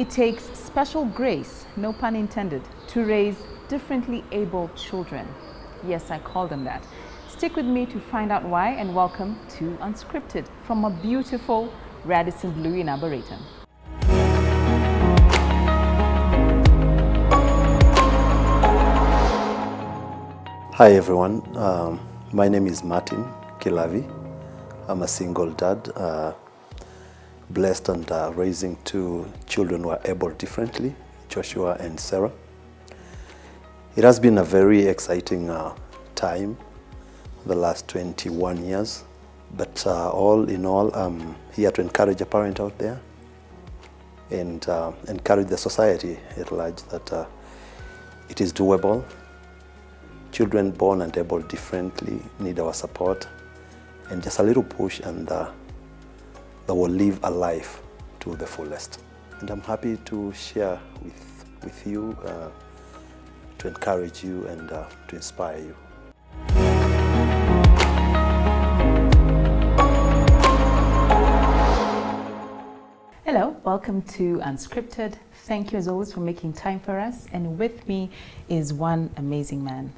It takes special grace, no pun intended, to raise differently abled children. Yes, I call them that. Stick with me to find out why, and welcome to Unscripted from a beautiful Radisson Blu in Arboretum. Hi everyone, my name is Martin Kilavi. I'm a single dad, blessed and raising two children who are able differently, Joshua and Sarah. It has been a very exciting time, the last 21 years, but all in all, I'm here to encourage a parent out there and encourage the society at large that it is doable. Children born and able differently need our support and just a little push, and they will live a life to the fullest. And I'm happy to share with you, to encourage you and to inspire you. Hello, welcome to Unscripted. Thank you as always for making time for us. And with me is one amazing man.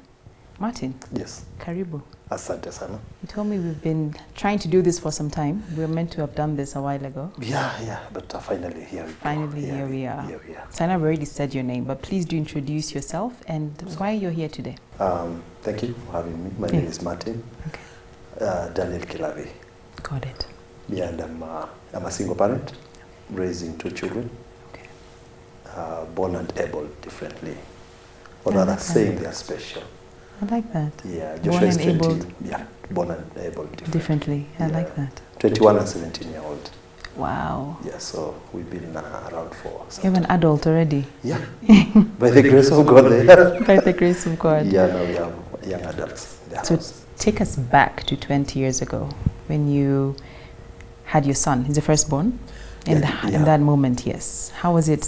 Martin. Yes. Karibu. Asante sana. You told me we've been trying to do this for some time. We were meant to have done this a while ago. Yeah, but finally here we go. Finally, here we are. Here we are. So I've already said your name, but please do introduce yourself and why you're here today. Thank you for having me. My name is Martin. Okay. Daniel Kilavi. Got it. Yeah, and I'm a single parent, raising two children, okay. Born and able differently, or rather saying they are special. I like that. Yeah, Joshua is 20. Abled. Yeah, born and able differently. I like that. 21 and 17-year-old. Wow. Yeah, so we've been around for. You have an adult already. Yeah. By the grace of God. By the grace of God. Yeah, no, we have young adults in the so house. Take us back to 20 years ago when you had your son. He's the firstborn. In that moment, yes. How was it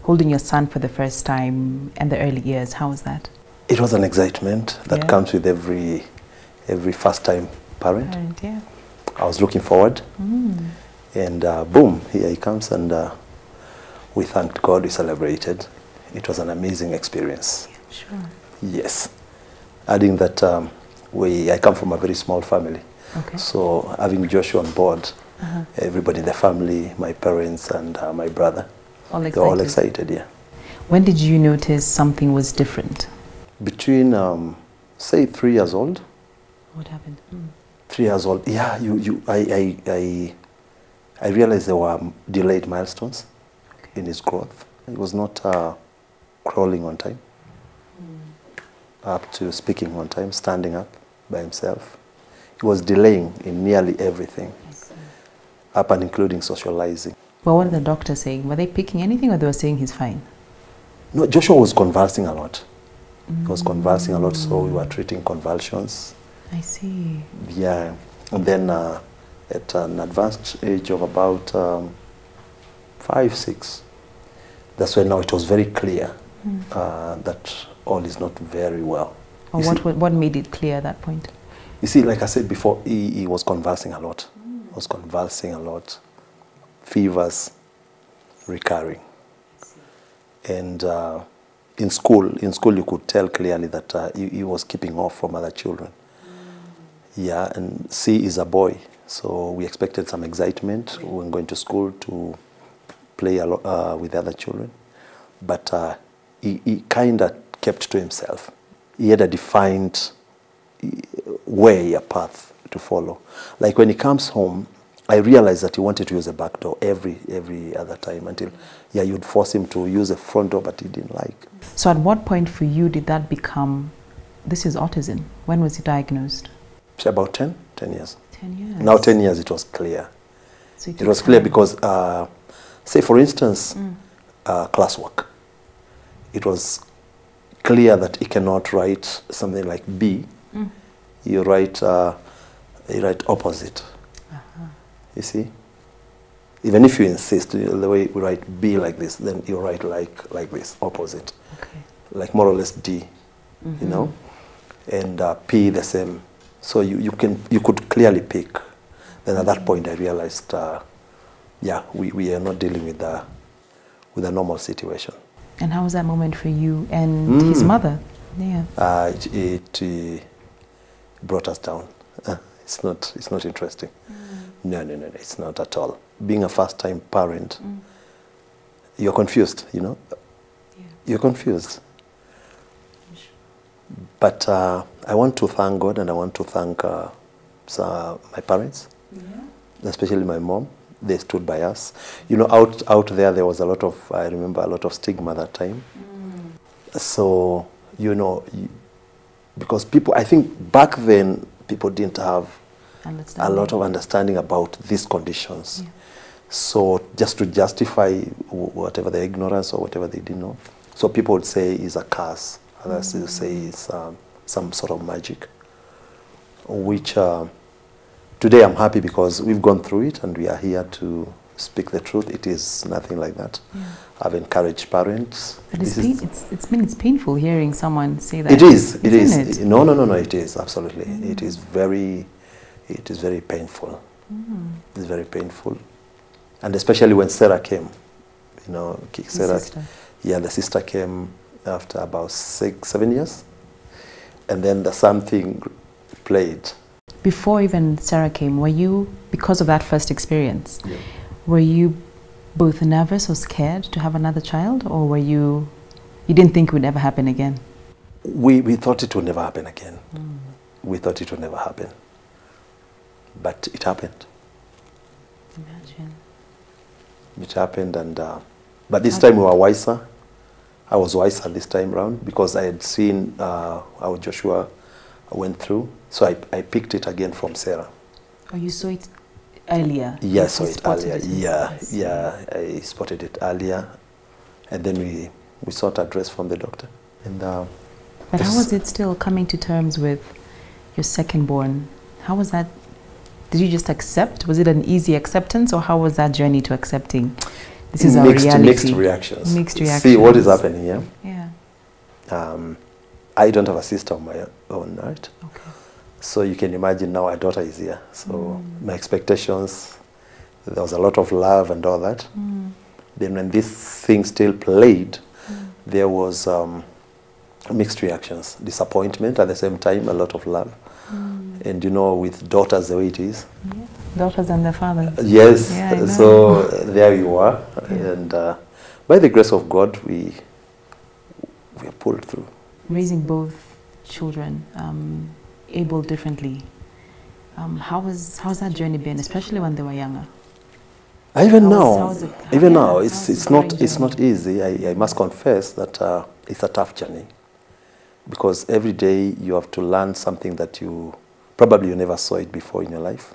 holding your son for the first time and the early years? How was that? It was an excitement that comes with every first-time parent. Yeah. I was looking forward, and boom, here he comes, and we thanked God, we celebrated. It was an amazing experience. Yeah, sure. Yes. Adding that I come from a very small family, okay. So having Joshua on board, everybody in the family, my parents and my brother, they were all excited, yeah. When did you notice something was different? Between, say, 3 years old. What happened? 3 years old, yeah. I realized there were delayed milestones in his growth. He was not crawling on time, up to speaking on time, standing up by himself. He was delaying in nearly everything, up and including socializing. Well, what are the doctors saying? Were they picking anything, or they were saying he's fine? No, Joshua was convulsing a lot. He was convulsing a lot, so we were treating convulsions. I see. Yeah, and then at an advanced age of about 5, 6, that's when now it was very clear that all is not very well. Or what made it clear at that point? You see, like I said before, he was convulsing a lot. He was convulsing a lot. Fevers recurring. And in school you could tell clearly that he was keeping off from other children. Yeah, and C is a boy, so we expected some excitement when going to school to play with the other children. But he kind of kept to himself. He had a defined way, a path to follow. Like when he comes home, I realized that he wanted to use a back door every other time until, you'd force him to use a front door, but he didn't like. So at what point for you did that become, this is autism? When was he diagnosed? About 10 years. 10 years. Now 10 years it was clear. So it was clear because, say for instance, classwork. It was clear that he cannot write something like B. You write opposite. You see? Even if you insist, the way we write B like this, then you write like this, opposite. Okay. Like more or less D, you know? And P the same. So you could clearly pick. Then at that point I realized, we are not dealing with with a normal situation. And how was that moment for you and his mother? Yeah. It brought us down. It's not interesting. No, it's not at all. Being a first-time parent, you're confused, you know? Yeah. You're confused. But I want to thank God, and I want to thank my parents, especially my mom. They stood by us. You know, out there was a lot of, I remember, a lot of stigma that time. So, you know, because people, I think back then, people didn't have a lot of understanding about these conditions. Yeah. So just to justify whatever their ignorance or whatever they didn't know, so people would say it's a curse. Others will say it's some sort of magic, which today I'm happy because we've gone through it and we are here to speak the truth. It is nothing like that. Yeah. I've encouraged parents. But it's painful hearing someone say that. It is. It is. No. It is absolutely. It is very painful. It's very painful, and especially when Sarah came. You know, Sarah. Yeah, the sister came after about 6-7 years, and then the something played. Before even Sarah came, were you, because of that first experience, were you both nervous or scared to have another child, or were you didn't think it would ever happen again? We thought it would never happen again. We thought it would never happen, but it happened. Imagine. It happened, and but this time we were wiser. I was wiser this time round because I had seen how Joshua went through. So I picked it again from Sarah. Oh, you saw it earlier? Yeah, I saw it earlier. Yeah, I spotted it earlier. And then we sought address from the doctor. And but how was it still coming to terms with your second born? How was that? Did you just accept? Was it an easy acceptance, or how was that journey to accepting? This is our reality. Mixed reactions. Mixed reactions. See what is happening here. Yeah. I don't have a sister of my own, right? Okay. So you can imagine now a daughter is here. So my expectations, there was a lot of love and all that. Then when this thing still played, there was mixed reactions. Disappointment at the same time, a lot of love. And you know, with daughters the way it is. Yeah. Daughters and their fathers. Yes. Yeah, so there you are. Yeah. And by the grace of God, we are pulled through. Raising both children, able differently, how's that journey been, especially when they were younger? Even now, it's not easy. I must confess that it's a tough journey, because every day you have to learn something that you never saw it before in your life.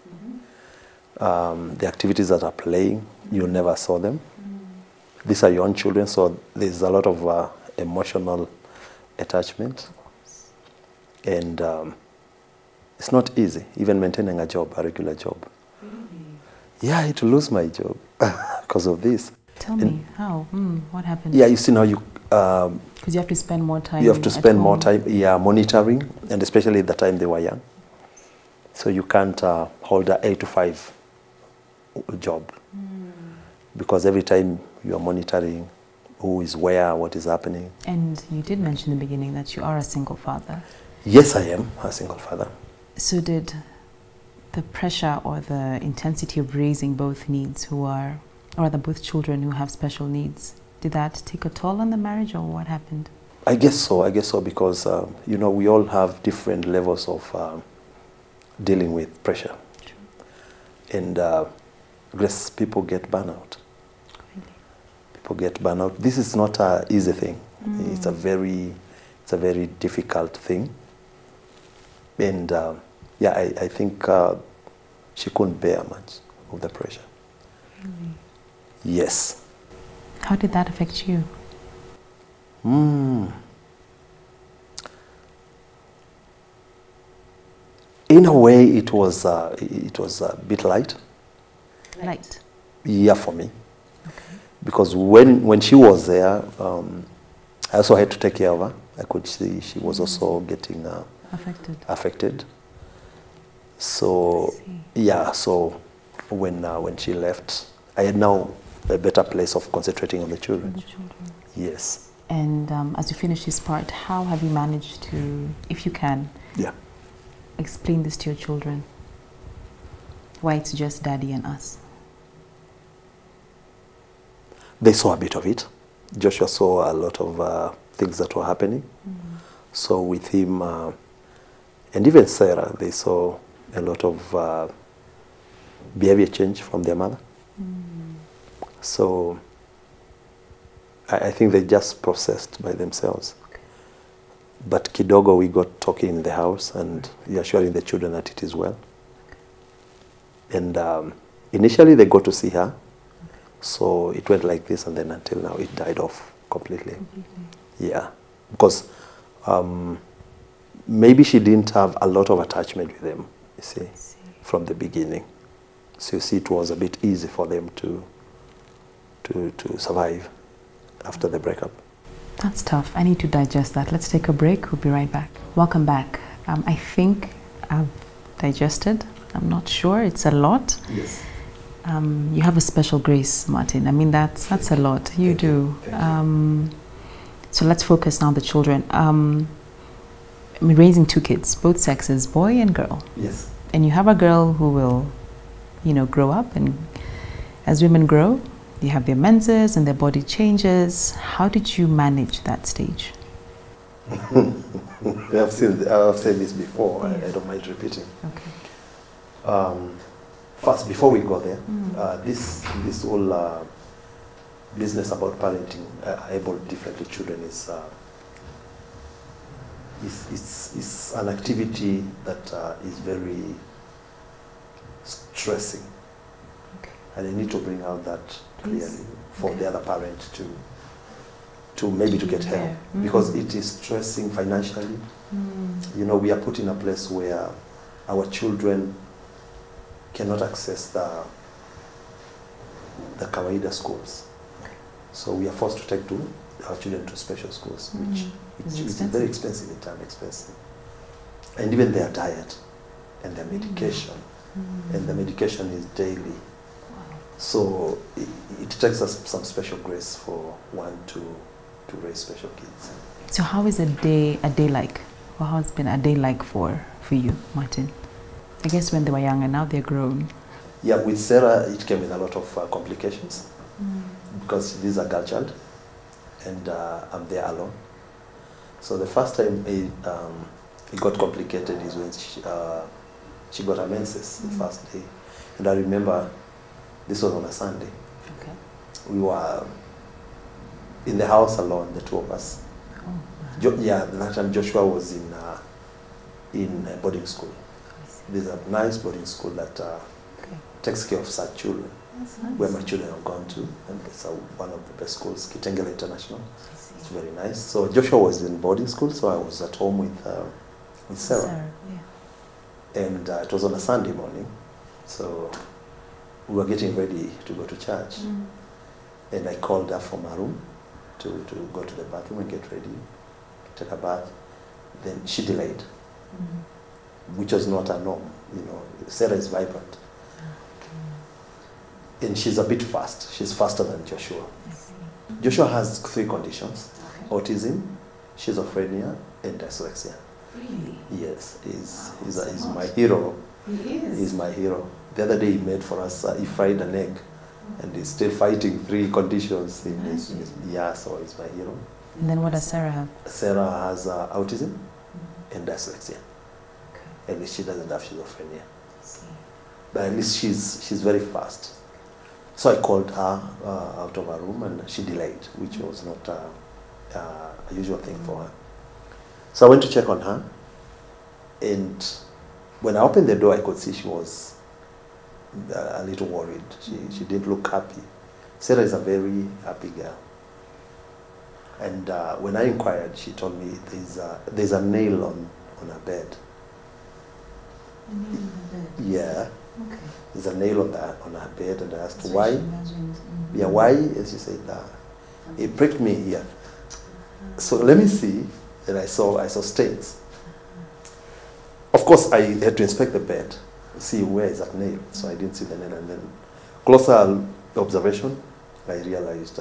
The activities that are playing, you never saw them. These are your own children, so there's a lot of emotional attachment, and it's not easy, even maintaining a job, a regular job. Really? Yeah, I had to lose my job because of this. Tell me, how? What happened? Yeah, you see now you... Because you have to spend more time. You have to spend more time, monitoring, and especially at the time they were young. So you can't hold an 8-to-5 job, because every time you are monitoring who is where, what is happening. And you did mention in the beginning that you are a single father. Yes, I am a single father. So did the pressure or the intensity of raising both both children who have special needs, did that take a toll on the marriage, or what happened? I guess so, because you know, we all have different levels of dealing with pressure. True. And people get burnout. Really? People get burnout. This is not an easy thing. It's a very difficult thing. And I think she couldn't bear much of the pressure. Really? Yes. How did that affect you? In a way, it was a bit light. Light? Yeah, for me. Okay. Because when she was there, I also had to take care of her. I could see she was also getting affected. So yeah, so when she left, I had now a better place of concentrating on the children. Yes. And as you finish this part, how have you managed to, if you can, explain this to your children? Why it's just Daddy and us? They saw a bit of it. Joshua saw a lot of things that were happening. So with him, and even Sarah, they saw a lot of behavior change from their mother. So I think they just processed by themselves. But kidogo, we got talking in the house and reassuring the children that it is well. And initially they got to see her. So it went like this, and then until now it died off completely. Yeah, because maybe she didn't have a lot of attachment with them, you see, from the beginning. So you see, it was a bit easy for them to survive after the breakup. That's tough. I need to digest that. Let's take a break. We'll be right back. Welcome back. I think I've digested. I'm not sure. It's a lot. Yes. You have a special grace, Martin. I mean, that's a lot. You do. So let's focus now on the children. I mean, raising 2 kids, both sexes, boy and girl. Yes. And you have a girl who will, you know, grow up, and as women grow, you have their menses and their body changes. How did you manage that stage? I've said this before. I don't mind repeating. Okay. First, before we go there, this whole business about parenting able differently children is an activity that is very stressing. Okay. And I need to bring out that clearly for the other parent to maybe to get help, because it is stressing financially. You know, we are put in a place where our children cannot access the kawaida schools. So we are forced to take our children to special schools, which is very expensive in time, and even their diet and their medication, and the medication is daily. So it takes us some special grace for one to raise special kids. So how is a day like? Or how has been a day like for you, Martin? I guess when they were young and now they're grown. Yeah, with Sarah, it came with a lot of complications because she's a girl child, and I'm there alone. So the first time it got complicated is when she got her menses the first day. And I remember this was on a Sunday. Okay. We were in the house alone, the 2 of us. That time Joshua was in boarding school. There's a nice boarding school that takes care of such children. That's nice. Where my children have gone to, and it's one of the best schools, Kitengela International. It's very nice. So Joshua was in boarding school, so I was at home with Sarah. And it was on a Sunday morning, so we were getting ready to go to church. And I called her from her room to go to the bathroom and get ready, take a bath. Then she delayed, which was not a norm. You know, Sarah is vibrant. And she's a bit fast. She's faster than Joshua. Joshua has 3 conditions: autism, schizophrenia, and dyslexia. Really? Yes, he's my hero. He is. He's my hero. The other day he made for us, he fried an egg, and he's still fighting 3 conditions. So he's my hero. And then what does Sarah have? Sarah has autism and dyslexia. At least she doesn't have schizophrenia. But at least she's very fast. So I called her out of her room, and she delayed, which was not a usual thing for her. So I went to check on her, and when I opened the door, I could see she was a little worried. She didn't look happy. Sarah is a very happy girl. And when I inquired, she told me there's a nail on her bed. A nail on her bed? Yeah. Okay. There's a nail on her bed, and I asked why. Yeah, why? And she said, it pricked me here. So let me see. And I saw stains. Of course, I had to inspect the bed, see where is that nail. So I didn't see the nail. And then closer observation, I realized,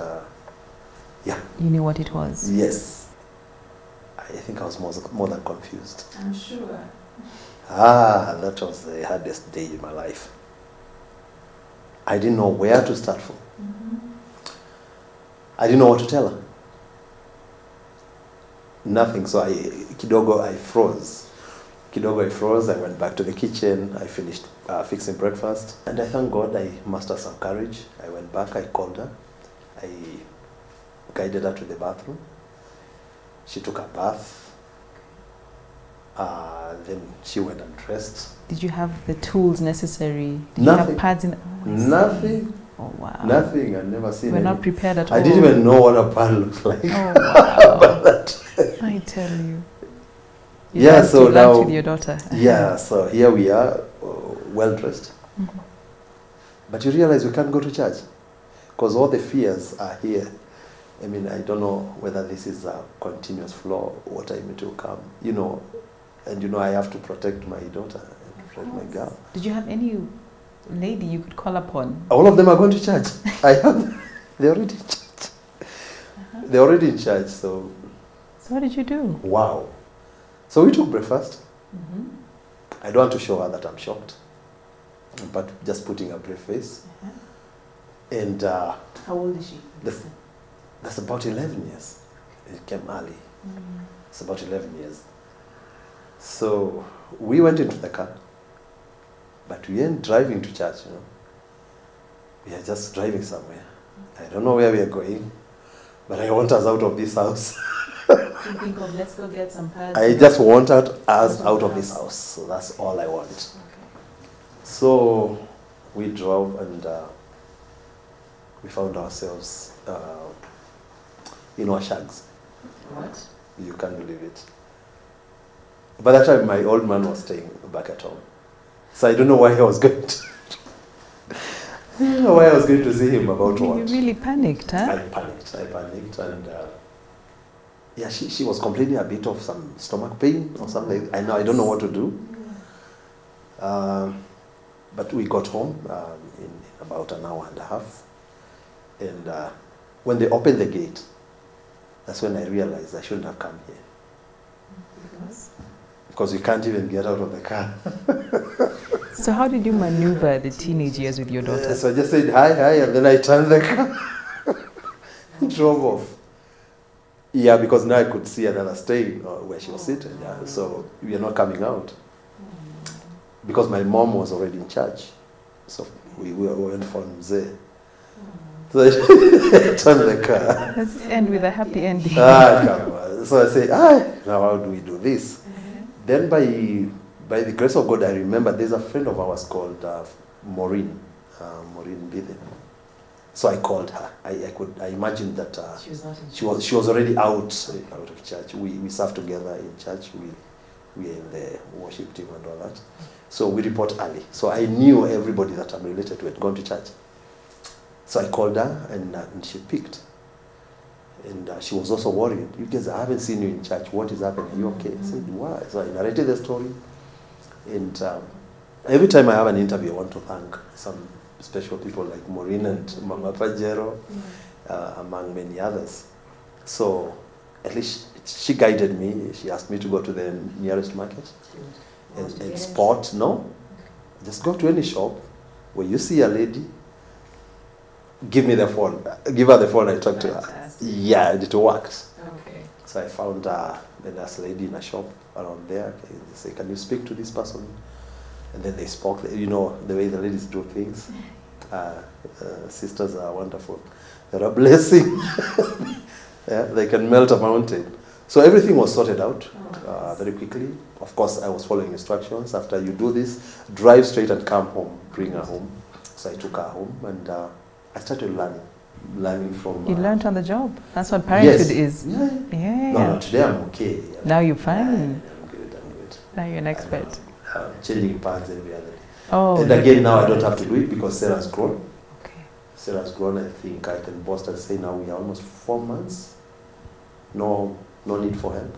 yeah. You knew what it was? Yes. I think I was more than confused. I'm sure. That was the hardest day in my life. I didn't know where to start from. I didn't know what to tell her. Nothing. So I froze. I went back to the kitchen. I finished fixing breakfast. And I thank God I mustered some courage. I went back, I called her. I guided her to the bathroom. She took a bath. Then she went and dressed. Did you have the tools necessary? Did Nothing. you have pads in? Nothing. Oh wow. Nothing. I'd never seen. We're any. not prepared at all. I didn't even know what a pad looked like. Oh wow. I tell you. Yeah. So now with your daughter. Yeah. So here we are, well dressed. But you realize we can't go to church because all the fears are here. I mean, I don't know whether this is a continuous flow, what time it will come, you know. And you know, I have to protect my daughter and protect my girl. Did you have any lady you could call upon? All of them are going to church. They're already in church. They're already in church, so. So what did you do? Wow. So we took breakfast. I don't want to show her that I'm shocked, but just putting a brave face. And how old is she? That's about 11 years. It came early. It's about 11 years. So we went into the car, but we ain't driving to church, you know. We are just driving somewhere. I don't know where we are going, but I want us out of this house. You think of, let's go get some pads. I just want us out of this house. So that's all I want. Okay. So we drove and we found ourselves in our shags. What? You can't believe it. By that time, my old man was staying back at home. So I don't know why I was going to... I don't know why I was going to see him about what. You really panicked, huh? I panicked and yeah, she was complaining a bit of some stomach pain or something. I don't know what to do. But we got home in about an hour and a half. And when they opened the gate, that's when I realized I shouldn't have come here. Because you can't even get out of the car. So how did you maneuver the teenage years with your daughter? So I just said hi, and then I turned the car and drove off. Yeah, because now I could see another stain where she was sitting. Yeah, so we are not coming out. Because my mom was already in church. So we went for Mzee. So I turned the car. Let's end with a happy ending. Come on. So I say, now how do we do this? Then by the grace of God, I remember there's a friend of ours called Maureen Biden. So I called her. I imagined that she was already out of church. We served together in church. We are in the worship team and all that. So we report early. So I knew everybody that I'm related to had gone to church. So I called her and she picked. And she was also worried. You guys, I haven't seen you in church. What is happening? Are you okay? I said, why? So I narrated the story. And every time I have an interview, I want to thank some special people like Maureen and Mama Pajero, among many others. So at least she guided me. She asked me to go to the nearest market and spot. No, just go to any shop where you see a lady. Give me the phone. Give her the phone. I talked to her. Yeah, it worked. Okay. So I found a nurse lady in a shop around there. They say, "Can you speak to this person?" And then they spoke. You know the way the ladies do things. Sisters are wonderful. They're a blessing. Yeah, they can melt a mountain. So everything was sorted out very quickly. Of course, I was following instructions. After you do this, drive straight and come home. Bring her home. So I took her home and I started learning from... You learned on the job. That's what parenthood is. Yeah. No, today I'm okay. Now you're fine. I'm good. Now you're an expert. Changing pads every other day. Oh. And again, now I don't have to do it because Sarah's grown. Okay. Sarah's grown. I think I can boast and say now we are almost 4 months. No need for help.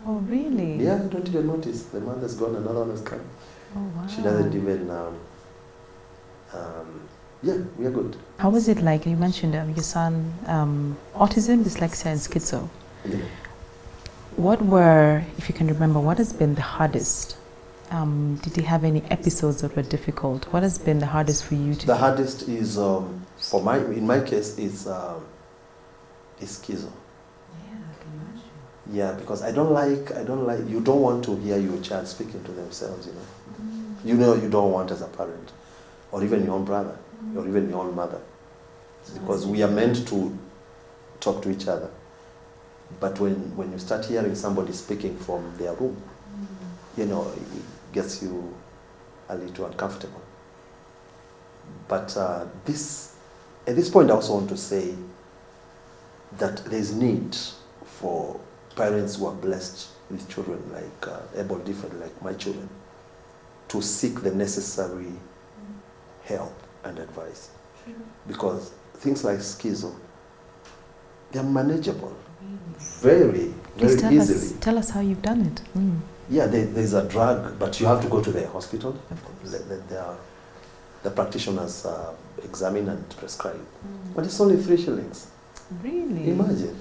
Oh, really? Yeah, I don't even notice. The mother's gone, another one has come. Oh, wow. She doesn't even... Yeah, we are good. How was it like? You mentioned your son, autism, dyslexia, and schizo. Yeah. What were, if you can remember, what has been the hardest? Did he have any episodes that were difficult? What has been the hardest for you to? The hardest is, in my case, is schizo. Yeah, I can imagine. Yeah, because I don't like, you don't want to hear your child speaking to themselves, You know you don't want as a parent, or even your own brother, or even your own mother. Because we are meant to talk to each other. But when you start hearing somebody speaking from their room, it gets you a little uncomfortable. But at this point, I also want to say that there's need for parents who are blessed with children like able different, like my children, to seek the necessary help and advice. Because things like schizo, they're manageable very, very easily. Tell us how you've done it. Yeah, there's a drug, but you have to go to the hospital. Of course. The practitioners examine and prescribe. But it's only 3 shillings. Really? Imagine,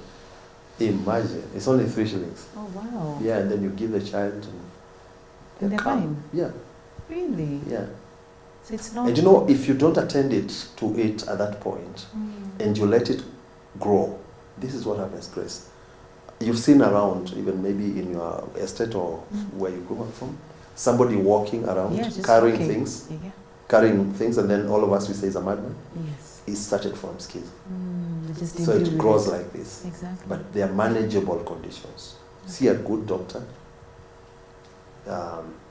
it's only 3 shillings. Oh, wow. Yeah, and then you give the child And they're fine? Yeah. Really? Yeah. So it's not... And if you don't attend to it at that point, and you let it grow, this is what happens, Grace. You've seen around, even maybe in your estate or where you grew up from, somebody walking around, carrying things, and then all of us, we say he's a madman. Yes. It started from schizo. So it grows like this. Exactly. But they are manageable conditions. See a good doctor.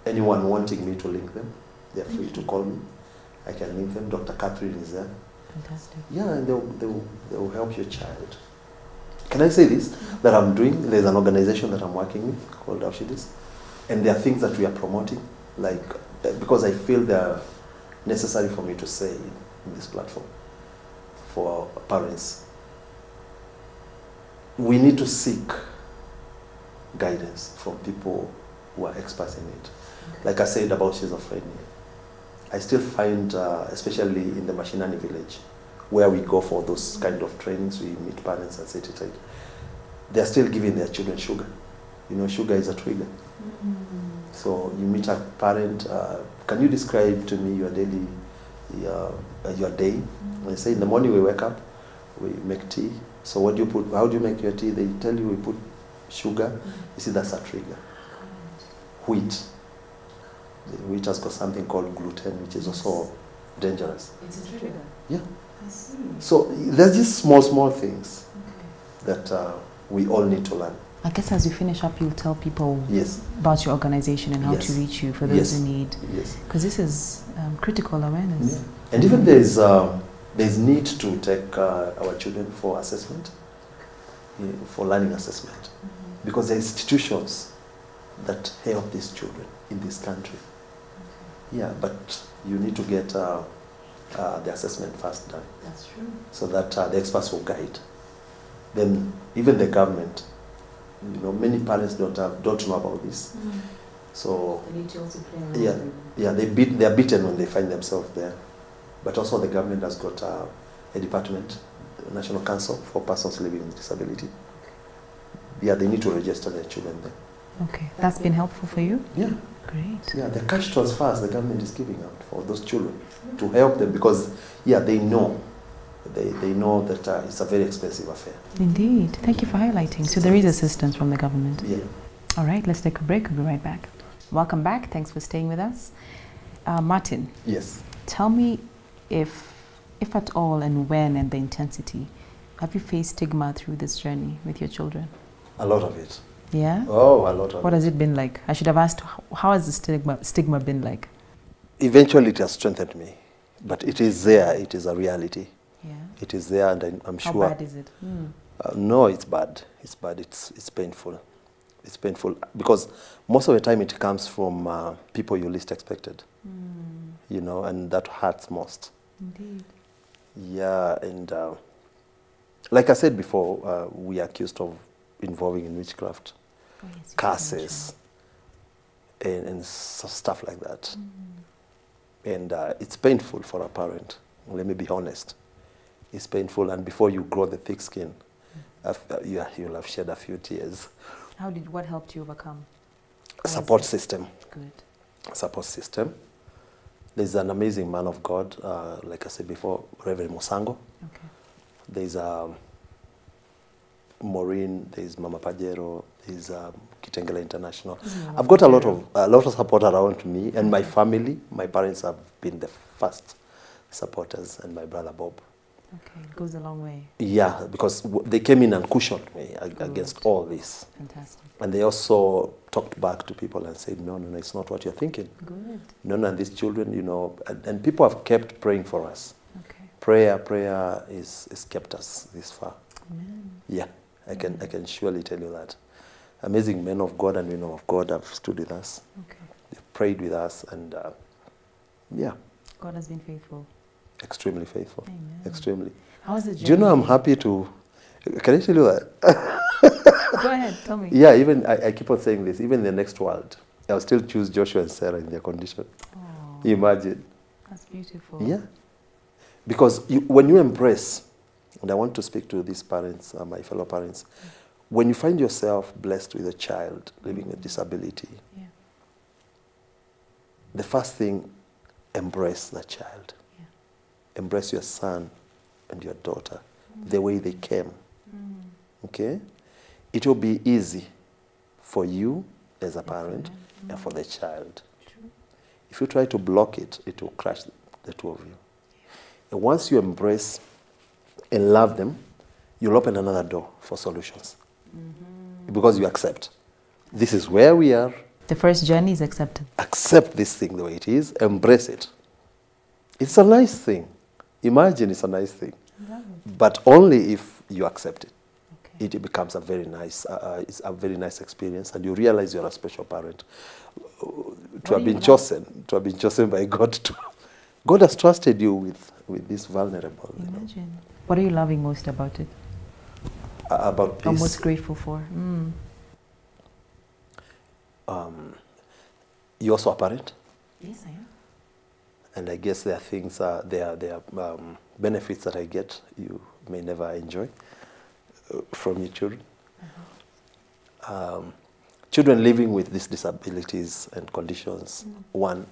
Anyone wanting me to link them, they're free to call me. I can link them. Dr. Catherine is there. Fantastic. Yeah, and they will help your child. Can I say this? That I'm doing, there's an organization that I'm working with called Unscripted, and there are things that we are promoting, like, because I feel they're necessary for me to say in this platform for parents. We need to seek guidance from people who are experts in it. Like I said about schizophrenia, I still find, especially in the Mashinani village, where we go for those kind of trainings, we meet parents and say to they're still giving their children sugar. Sugar is a trigger. So you meet a parent, can you describe to me your daily, your day? When you say in the morning we wake up, we make tea. So what do you put, how do you make your tea? They tell you we put sugar. You see, that's a trigger. Wheat. The wheat has got something called gluten, which is also dangerous. It's a trigger? Yeah. I see. So there's just small things that we all need to learn. I guess as you finish up, you'll tell people about your organization and how to reach you for those who need. Yes. Because this is critical awareness. Yeah. And even there's need to take our children for assessment, for learning assessment. Because there are institutions that help these children in this country. Yeah, but you need to get the assessment first done. That's true. So that the experts will guide. Then even the government, many parents don't know about this. So they need to also play a role. they are beaten when they find themselves there. But also the government has got a department, the National Council for Persons Living with Disability. Yeah, they need to register their children there. Okay, that's been helpful for you? Yeah. Great. Yeah, the cash transfers the government is giving out for those children to help them because, they know. They know that it's a very expensive affair. Indeed. Thank you for highlighting. So there is assistance from the government. Yeah. All right, let's take a break. We'll be right back. Welcome back. Thanks for staying with us. Martin. Yes. Tell me if at all and when and the intensity, have you faced stigma through this journey with your children? A lot of it. Yeah? Oh, a lot of it. What has it been like? I should have asked, how has the stigma been like? Eventually it has strengthened me, but it is there. It is a reality. Yeah. It is there, and I'm sure. How bad is it? No, it's bad. It's bad. It's painful. It's painful because most of the time it comes from people you least expected. And that hurts most. Indeed. Yeah, and like I said before, we are accused of involving in witchcraft, curses, and stuff like that. And it's painful for a parent let me be honest. It's painful, and before you grow the thick skin, you'll have shed a few tears. What helped you overcome? Support system. Good. Support system. There's an amazing man of God, like I said before, Reverend Musango. Okay. There's Maureen, there's Mama Pajero, there's Kitengela International. I've got a lot of support around me, and my family. My parents have been the first supporters, and my brother Bob. Okay, it goes a long way. Yeah, because they came in and cushioned me against all this. Fantastic. And they also talked back to people and said, no, it's not what you're thinking. Good. No, and these children, and people have kept praying for us. Okay. Prayer is kept us this far. Amen. Yeah, I can surely tell you that. Amazing men of God and women of God have stood with us. Okay. They've prayed with us, and yeah. God has been faithful. Extremely faithful. Amen. Extremely. How is the journey? Do you know I'm happy to... Can I tell you that? Go ahead, tell me. Yeah, even I keep on saying this. Even in the next world, I'll still choose Joshua and Sarah in their condition. Oh, imagine. that's beautiful. Yeah. Because when you embrace, and I want to speak to these parents, my fellow parents, when you find yourself blessed with a child living with disability, Yeah. the first thing, embrace that child. Yeah. Embrace your son and your daughter the way they came. Okay? It will be easy for you as a parent and for the child. True. If you try to block it, it will crush the two of you. And once you embrace and love them, you'll open another door for solutions. Because you accept. This is where we are. The first journey is acceptance. Accept this thing the way it is. Embrace it. It's a nice thing. Imagine it's a nice thing. But only if you accept it. Okay. It becomes a very nice, it's a very nice experience, and you realize you're a special parent. To have been chosen by God. God has trusted you with this vulnerable. Imagine. What are you loving most about it? About this. Or most grateful for? You're also a parent, Yes, I am. and I guess there are things, there are benefits that I get you may never enjoy from your children. Children living with these disabilities and conditions, one,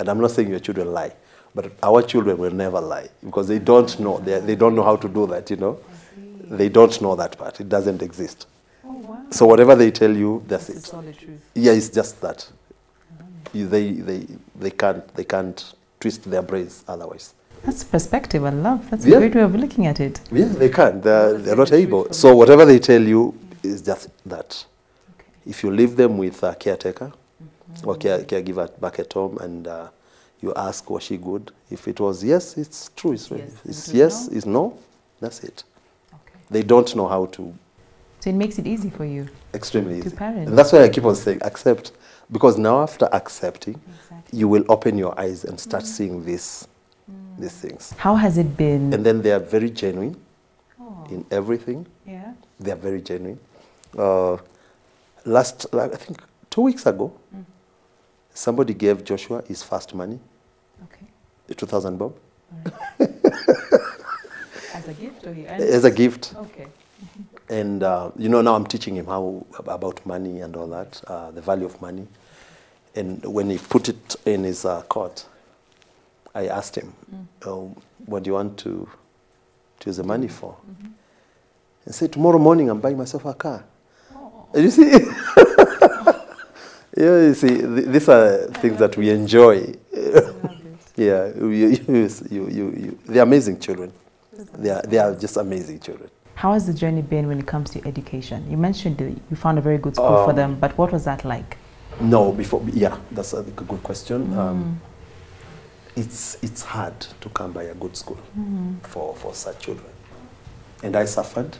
and I'm not saying your children lie, but our children will never lie because they don't know. They don't know how to do that, They don't know that part. It doesn't exist. Oh, wow. So whatever they tell you, that's It's it. all the truth. Yeah, it's just that. They can't twist their brains otherwise. That's perspective I love. That's a Yeah. great way of looking at it. Yeah, they can't. They're not able. So whatever they tell you is just that. Okay. If you leave them with a caretaker or caregiver back at home, and you ask, was she good? If it was yes, it's true. It's yes, it's no. That's it. Okay. They don't know how to. So it makes it easy for you. Extremely easy. To parent. And that's why I keep on saying accept. Because now after accepting, Exactly. you will open your eyes and start seeing these things. How has it been? And then they are very genuine in everything. Yeah. They are very genuine. I think 2 weeks ago, somebody gave Joshua his first money. Okay. The 2,000 bob. All right. As a gift or As a gift. Okay. And, now I'm teaching him about money and all that, the value of money. And when he put it in his coat, I asked him, what do you want to use the money for? And said, tomorrow morning I'm buying myself a car. And you see? Yeah, you see, these are things that we enjoy. Yeah, they're amazing children. They are just amazing children. How has the journey been when it comes to education? You mentioned that you found a very good school for them, but what was that like? No, that's a good question. It's hard to come by a good school for such children. And I suffered.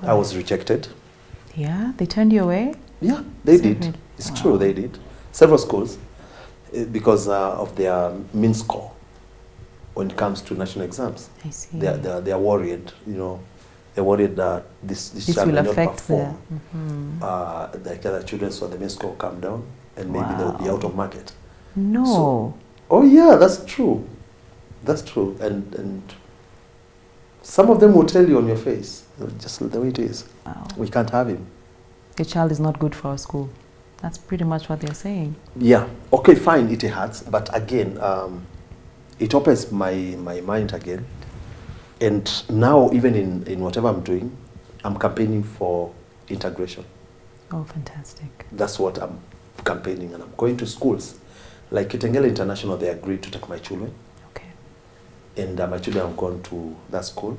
I was rejected. Yeah, they turned you away? Yeah, they did. It's true, they did. Several schools, because of their mean score when it comes to national exams. I see. They are worried, They're worried that this child will will not affect perform. The other children, so the mean score come down, and maybe they will be out of market. No. Oh yeah, that's true. That's true. And some of them will tell you on your face, just the way it is. Wow. We can't have him. Your child is not good for our school. That's pretty much what they're saying. Yeah. Okay, fine, it hurts. But again, it opens my mind again. And now, even in whatever I'm doing, I'm campaigning for integration. Oh, fantastic. That's what I'm campaigning, and I'm going to schools. Like Kitengela International, they agreed to take my children. Okay. And my children have gone to that school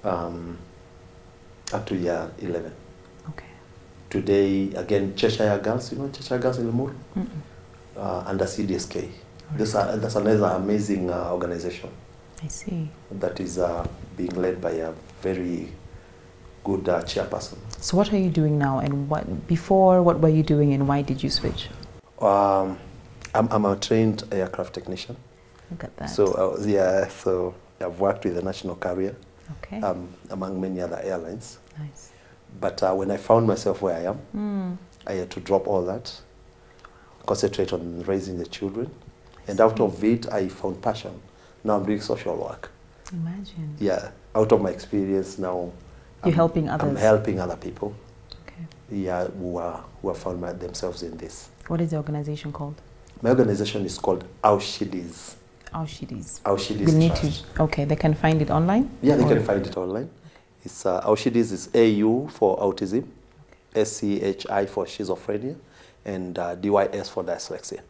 up to year 11. Okay. Today, again, Cheshire Girls, you know Cheshire Girls in Limuru? Under CDSK. Right. That's another amazing organization. I see. That is being led by a very good chairperson. So what are you doing now, and what were you doing, and why did you switch? I'm a trained aircraft technician. Look at that. So so I've worked with the national carrier, okay, among many other airlines. Nice. But when I found myself where I am, I had to drop all that, concentrate on raising the children, and out of it I found passion. Now I'm doing social work. Imagine. Yeah, out of my experience now. You're helping others. I'm helping other people. Okay. Yeah, who have found themselves in this. What is the organization called? My organization is called Aushidis. Aushidis. Aushidis We need Trust. to. Okay, they can find it online. Yeah, they can find it online. It's Aushidis is AU for autism, SCHI for schizophrenia, and DYS for dyslexia.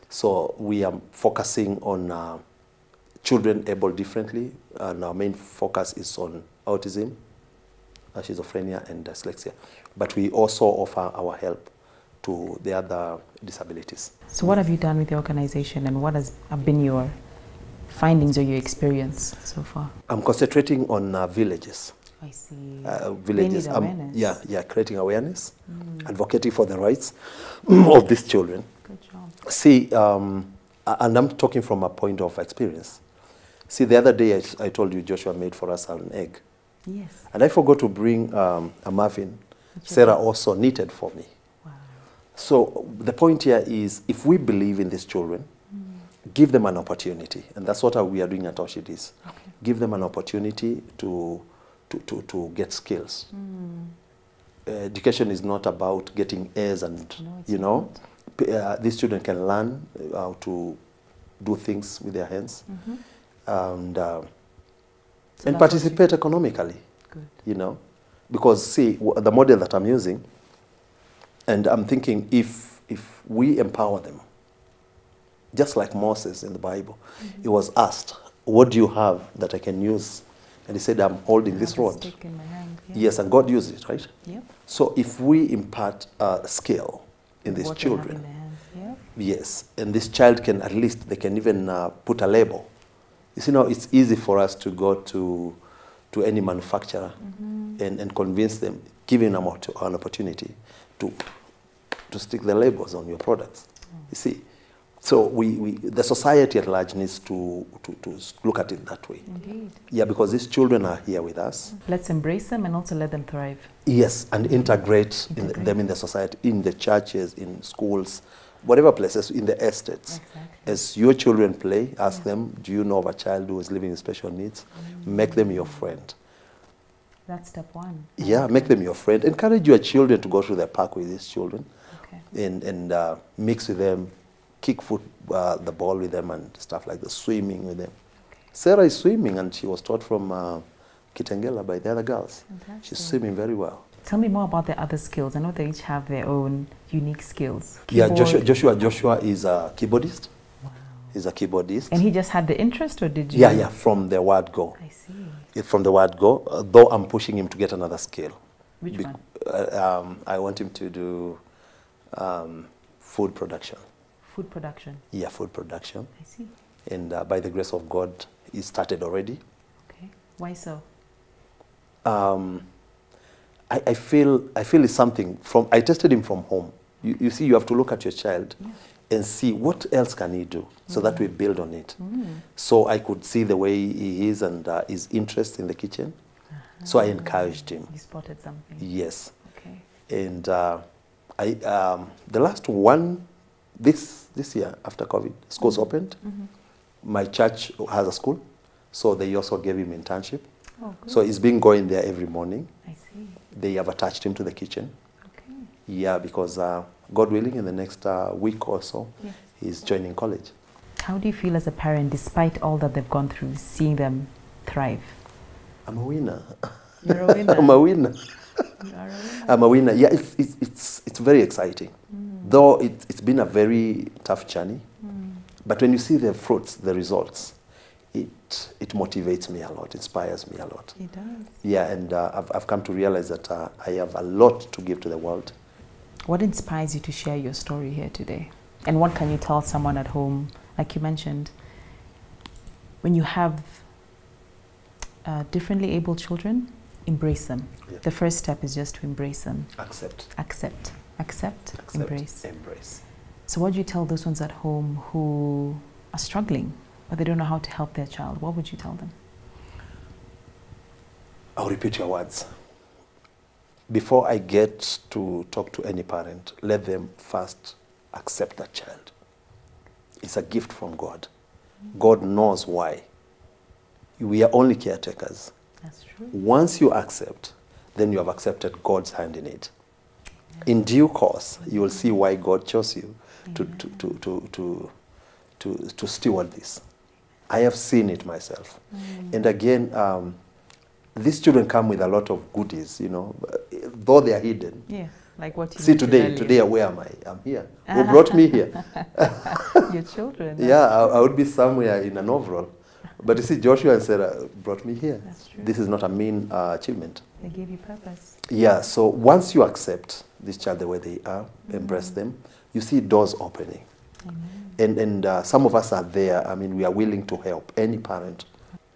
So we are focusing on children able differently, and our main focus is on autism, schizophrenia, and dyslexia. But we also offer our help to the other disabilities. So what have you done with the organization, and what have been your findings or your experience so far? I'm concentrating on villages. I see. Villages. They need awareness. Yeah, creating awareness, advocating for the rights of these children. Good job. See, and I'm talking from a point of experience. See, the other day I told you Joshua made for us an egg. Yes. And I forgot to bring a muffin. Sarah also knitted for me. Wow. So the point here is, if we believe in these children, give them an opportunity. And that's what we are doing at Aushidis. Okay. Give them an opportunity to get skills. Education is not about getting A's and, these children can learn how to do things with their hands and participate economically. Good. Because see, the model that I'm using, and I'm thinking if we empower them, just like Moses in the Bible, he was asked, what do you have that I can use? And he said, I'm holding this rod. Stick in my hand, yeah. Yes, and God used it, right? Yep. So if we impart skill in these What children, they have in their hands, yep. yes, and this child can at least, they can even put a label. You see, now it's easy for us to go to any manufacturer and convince them, giving them an opportunity to stick the labels on your products. You see, so the society at large needs to look at it that way. Indeed. Yeah, because these children are here with us. Let's embrace them and also let them thrive. Yes, and integrate. Them in the society, in the churches, in schools, whatever places, in the estates. Exactly. As your children play, ask them, do you know of a child who is living in special needs? Make them your friend. That's step one. Yeah, make them your friend. Encourage your children to go to the park with these children and mix with them, kick the ball with them and stuff like that, swimming with them. Okay. Sarah is swimming, and she was taught from Kitengela by the other girls. Fantastic. She's swimming very well. Tell me more about the other skills. I know they each have their own unique skills. Keyboard. Yeah, Joshua is a keyboardist. Wow. He's a keyboardist. And he just had the interest, or did you? Yeah, from the word go. I see. From the word go, though I'm pushing him to get another skill. Which one? I want him to do food production. Food production? Yeah, food production. I see. And by the grace of God, he started already. Okay. Why so? I feel it's something from, I tested him from home. You see, you have to look at your child and see what else can he do, so that we build on it. So I could see the way he is and his interest in the kitchen. So I encouraged him. You spotted something. Yes. Okay. And the last one, this year after COVID, schools opened. My church has a school, so they also gave him internship. Oh, good. So he's been going there every morning. I see. They have attached him to the kitchen. Okay. Yeah, because God willing, in the next week or so, Yes. he's joining college. How do you feel as a parent, despite all that they've gone through, seeing them thrive? I'm a winner. You're a winner. I'm a winner. You are a winner. I'm a winner. Yeah, it's very exciting. Though it's been a very tough journey. But when you see the fruits, the results, it motivates me a lot, inspires me a lot. It does. Yeah, and I've come to realize that I have a lot to give to the world. What inspires you to share your story here today? And what can you tell someone at home, like you mentioned, when you have differently able children, embrace them. Yeah. The first step is just to embrace them. Accept. Accept. Accept. Embrace. Embrace. So what do you tell those ones at home who are struggling, but they don't know how to help their child? What would you tell them? I'll repeat your words. Before I get to talk to any parent, let them first accept that child. It's a gift from God. God knows why. We are only caretakers. That's true. Once you accept, then you have accepted God's hand in it. In due course, you will see why God chose you to steward this. I have seen it myself. And again, these children come with a lot of goodies, you know, though they are hidden. Yeah, like what you see today, where am I? I'm here. Who brought me here? Your children. Yeah, I would be somewhere in an overall. But you see, Joshua and Sarah brought me here. That's true. This is not a mean achievement. They gave you purpose. Yeah, so once you accept this child the way they are, embrace them, you see doors opening. And some of us are there. I mean, we are willing to help any parent.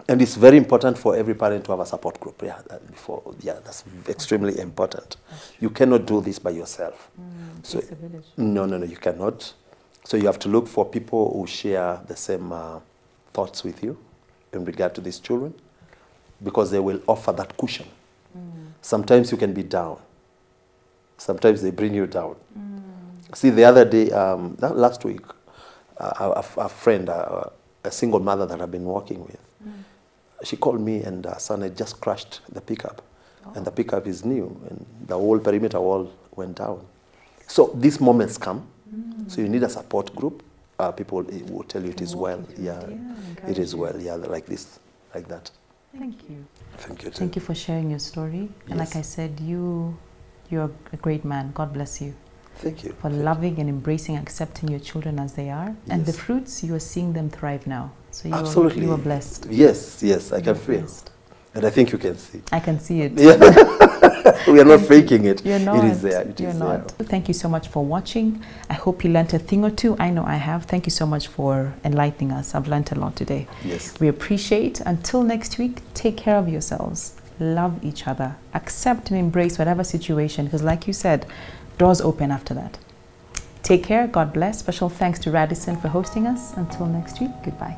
And it's very important for every parent to have a support group. Yeah, that's extremely important. You cannot do this by yourself. So, Takes a village. no, you cannot. So you have to look for people who share the same thoughts with you in regard to these children, because they will offer that cushion. Sometimes you can be down. Sometimes they bring you down. See, the other day, last week, a friend, a single mother that I've been working with, she called me and son had just crashed the pickup. And the pickup is new, and the whole perimeter wall went down. So these moments come. So you need a support group. People will tell you it is well. Yeah, it is well. Yeah, like this, like that. Thank you. Thank you. Thank you for sharing your story. And like I said, you're a great man. God bless you. Thank you. For loving and embracing, accepting your children as they are. And the fruits, you are seeing them thrive now. So you are blessed. Yes, I can feel. And I think you can see. I can see it. Yeah. We are not faking it. You're not. It is there. You're not. Thank you so much for watching. I hope you learnt a thing or two. I know I have. Thank you so much for enlightening us. I've learnt a lot today. Yes. We appreciate. Until next week, take care of yourselves. Love each other. Accept and embrace whatever situation, because like you said, doors open after that. Take care. God bless. Special thanks to Radisson for hosting us. Until next week, goodbye.